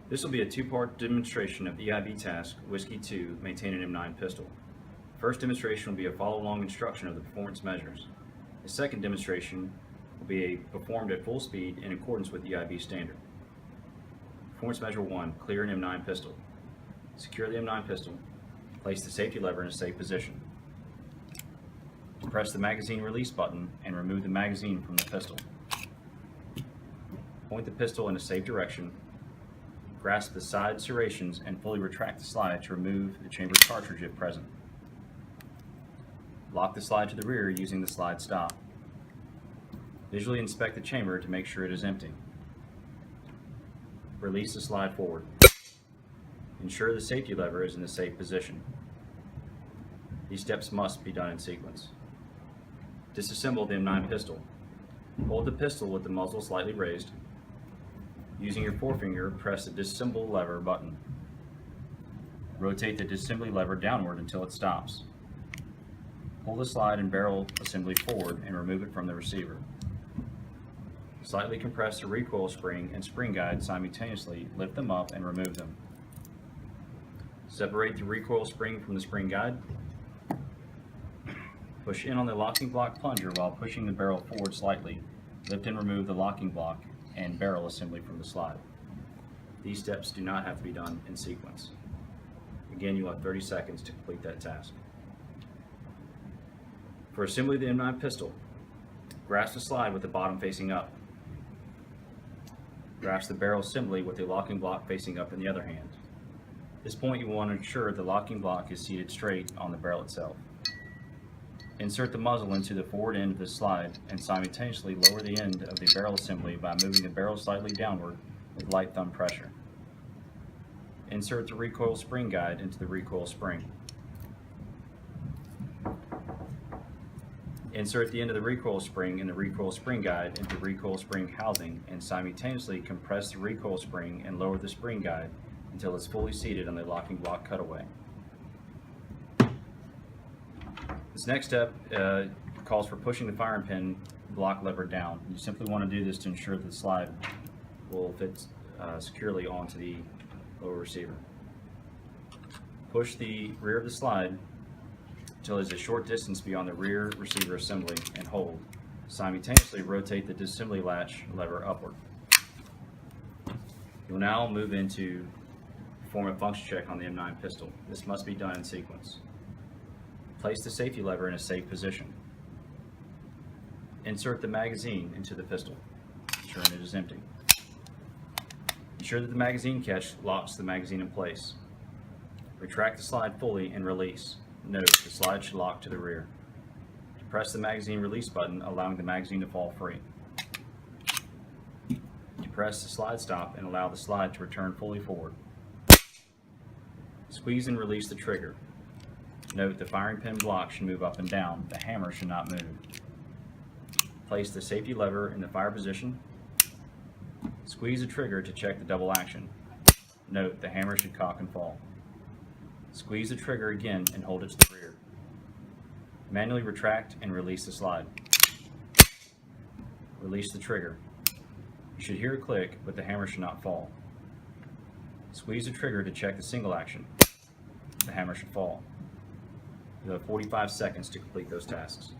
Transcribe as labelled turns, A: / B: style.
A: This will be a two-part demonstration of EIB Task W2 maintain an M9 pistol. The first demonstration will be a follow-along instruction of the performance measures. The second demonstration will be performed at full speed in accordance with EIB standard. Performance measure 1, clear an M9 pistol. Secure the M9 pistol. Place the safety lever in a safe position. Press the magazine release button and remove the magazine from the pistol. Point the pistol in a safe direction. Grasp the side serrations and fully retract the slide to remove the chambered cartridge if present. Lock the slide to the rear using the slide stop. Visually inspect the chamber to make sure it is empty. Release the slide forward. Ensure the safety lever is in the safe position. These steps must be done in sequence. Disassemble the M9 pistol. Hold the pistol with the muzzle slightly raised. Using your forefinger, press the disassemble lever button. Rotate the disassembly lever downward until it stops. Pull the slide and barrel assembly forward and remove it from the receiver. Slightly compress the recoil spring and spring guide simultaneously, lift them up and remove them. Separate the recoil spring from the spring guide. Push in on the locking block plunger while pushing the barrel forward slightly. Lift and remove the locking block and barrel assembly from the slide. These steps do not have to be done in sequence. Again, you will have 30 seconds to complete that task. For assembly of the M9 pistol, grasp the slide with the bottom facing up. Grasp the barrel assembly with the locking block facing up in the other hand. At this point, you will want to ensure the locking block is seated straight on the barrel itself. Insert the muzzle into the forward end of the slide and simultaneously lower the end of the barrel assembly by moving the barrel slightly downward with light thumb pressure. Insert the recoil spring guide into the recoil spring. Insert the end of the recoil spring in the recoil spring guide into the recoil spring housing and simultaneously compress the recoil spring and lower the spring guide until it's fully seated on the locking block cutaway. This next step calls for pushing the firing pin block lever down. You simply want to do this to ensure that the slide will fit securely onto the lower receiver. Push the rear of the slide until there's a short distance beyond the rear receiver assembly and hold. Simultaneously rotate the disassembly latch lever upward. You'll now move into perform a function check on the M9 pistol. This must be done in sequence. Place the safety lever in a safe position. Insert the magazine into the pistol, ensuring it is empty. Ensure that the magazine catch locks the magazine in place. Retract the slide fully and release. Note, the slide should lock to the rear. Press the magazine release button, allowing the magazine to fall free. Depress the slide stop and allow the slide to return fully forward. Squeeze and release the trigger. Note, the firing pin block should move up and down. The hammer should not move. Place the safety lever in the fire position. Squeeze the trigger to check the double action. Note, the hammer should cock and fall. Squeeze the trigger again and hold it to the rear. Manually retract and release the slide. Release the trigger. You should hear a click, but the hammer should not fall. Squeeze the trigger to check the single action. The hammer should fall. You have 45 seconds to complete those tasks.